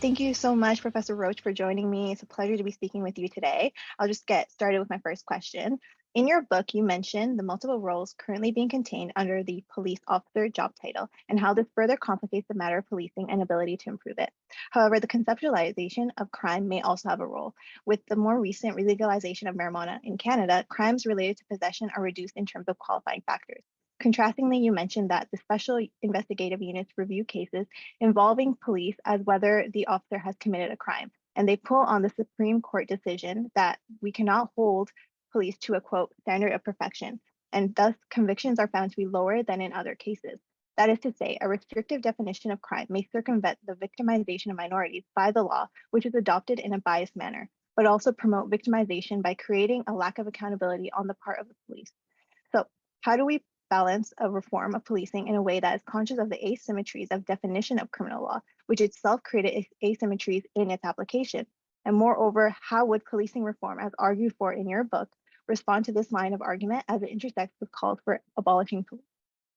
Thank you so much, Professor Roach, for joining me. It's a pleasure to be speaking with you today. I'll just get started with my first question. In your book, you mentioned the multiple roles currently being contained under the police officer job title and how this further complicates the matter of policing and ability to improve it. However, the conceptualization of crime may also have a role. With the more recent legalization of marijuana in Canada, crimes related to possession are reduced in terms of qualifying factors. Contrastingly, you mentioned that the special investigative units review cases involving police as whether the officer has committed a crime. And they pull on the Supreme Court decision that we cannot hold police to a quote standard of perfection, and thus convictions are found to be lower than in other cases. That is to say, a restrictive definition of crime may circumvent the victimization of minorities by the law, which is adopted in a biased manner, but also promote victimization by creating a lack of accountability on the part of the police. So, how do we balance a reform of policing in a way that is conscious of the asymmetries of definition of criminal law, which itself created asymmetries in its application? And moreover, how would policing reform, as argued for in your book, respond to this line of argument as it intersects with calls for abolishing police?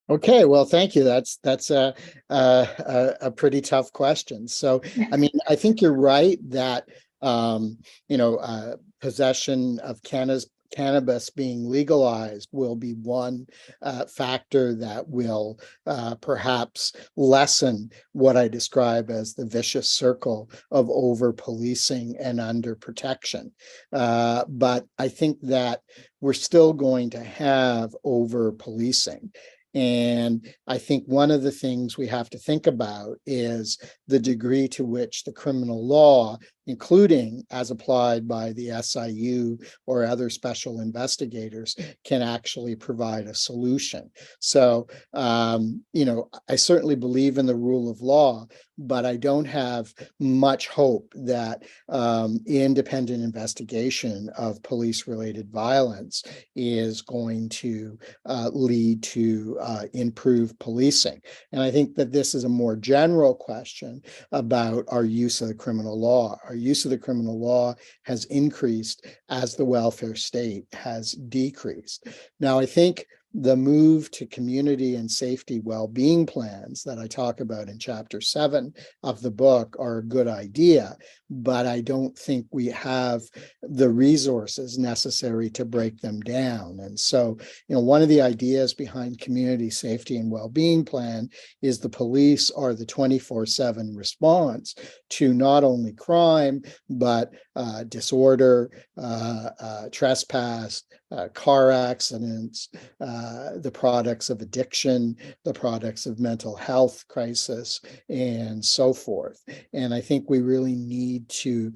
Okay, well, thank you. That's a pretty tough question. So, I mean, I think you're right that possession of cannabis being legalized will be one factor that will perhaps lessen what I describe as the vicious circle of over policing and under protection. But I think that we're still going to have over policing. And I think one of the things we have to think about is the degree to which the criminal law, including as applied by the SIU or other special investigators, can actually provide a solution. So, I certainly believe in the rule of law, but I don't have much hope that independent investigation of police-related violence is going to lead to improved policing. And I think that this is a more general question about our use of the criminal law. Our use of the criminal law has increased as the welfare state has decreased. Now, I think the move to community and safety well-being plans that I talk about in chapter 7 of the book are a good idea, but I don't think we have the resources necessary to break them down. And so, one of the ideas behind community safety and well-being plan is the police are the 24/7 response to not only crime, but disorder, trespass, car accidents, the products of addiction, the products of mental health crisis, and so forth. And I think we really need to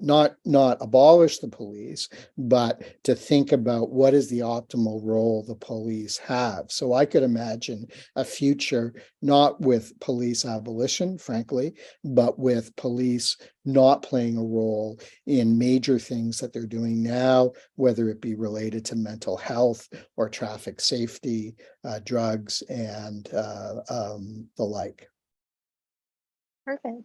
not abolish the police, but to think about what is the optimal role the police have. So I could imagine a future not with police abolition, frankly, but with police not playing a role in major things that they're doing now, whether it be related to mental health or traffic safety, drugs, and the like. Perfect.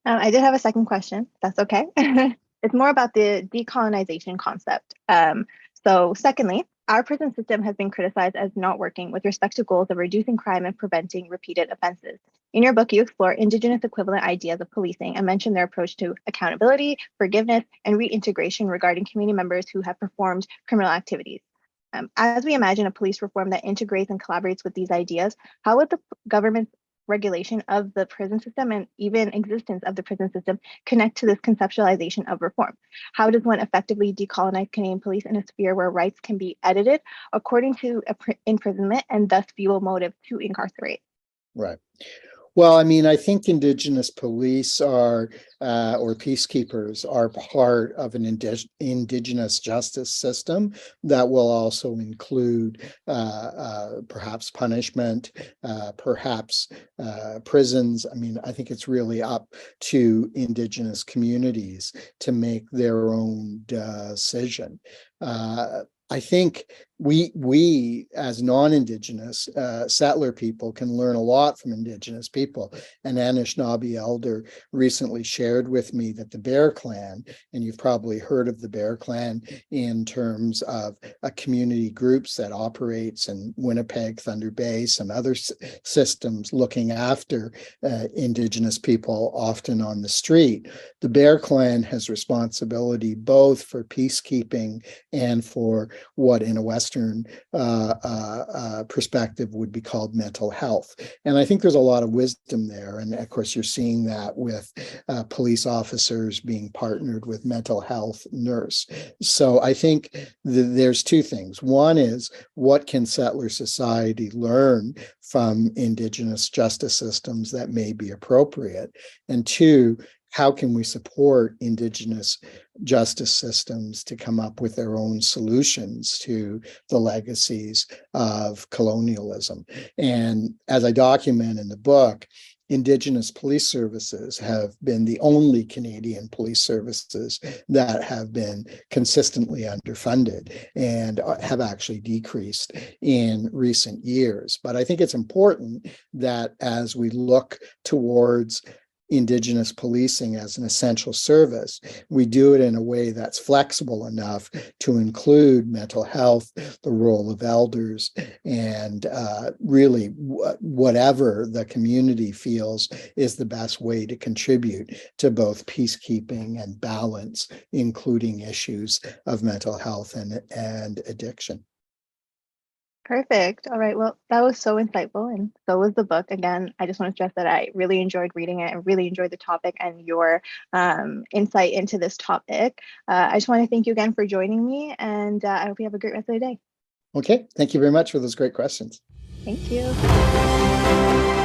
I did have a second question. That's okay. It's more about the decolonization concept. So secondly, our prison system has been criticized as not working with respect to goals of reducing crime and preventing repeated offenses. In your book, you explore Indigenous equivalent ideas of policing and mention their approach to accountability, forgiveness, and reintegration regarding community members who have performed criminal activities. As we imagine a police reform that integrates and collaborates with these ideas, how would the government's regulation of the prison system and even existence of the prison system connect to this conceptualization of reform? How does one effectively decolonize Canadian police in a sphere where rights can be edited according to imprisonment and thus fuel motive to incarcerate? Right. Well, I mean, I think Indigenous police are, or peacekeepers are part of an Indigenous justice system that will also include perhaps punishment, perhaps prisons. I mean, I think it's really up to Indigenous communities to make their own decision. I think we as non-Indigenous settler people can learn a lot from Indigenous people. An Anishinaabe elder recently shared with me that the Bear Clan, and you've probably heard of the Bear Clan in terms of a community groups that operates in Winnipeg, Thunder Bay, some other systems looking after Indigenous people, often on the street. The Bear Clan has responsibility both for peacekeeping and for what in a Western perspective would be called mental health. And I think there's a lot of wisdom there. And of course, you're seeing that with police officers being partnered with mental health nurse. So I think there's two things. One is, what can settler society learn from Indigenous justice systems that may be appropriate? And two, how can we support Indigenous justice systems to come up with their own solutions to the legacies of colonialism? And as I document in the book, Indigenous police services have been the only Canadian police services that have been consistently underfunded and have actually decreased in recent years. But I think it's important that as we look towards Indigenous policing as an essential service, we do it in a way that's flexible enough to include mental health, the role of elders, and really whatever the community feels is the best way to contribute to both peacekeeping and balance, including issues of mental health and addiction. Perfect. All right. Well, that was so insightful, and so was the book. Again, I just want to stress that I really enjoyed reading it and really enjoyed the topic and your insight into this topic. I just want to thank you again for joining me, and I hope you have a great rest of the day. Okay, thank you very much for those great questions. Thank you.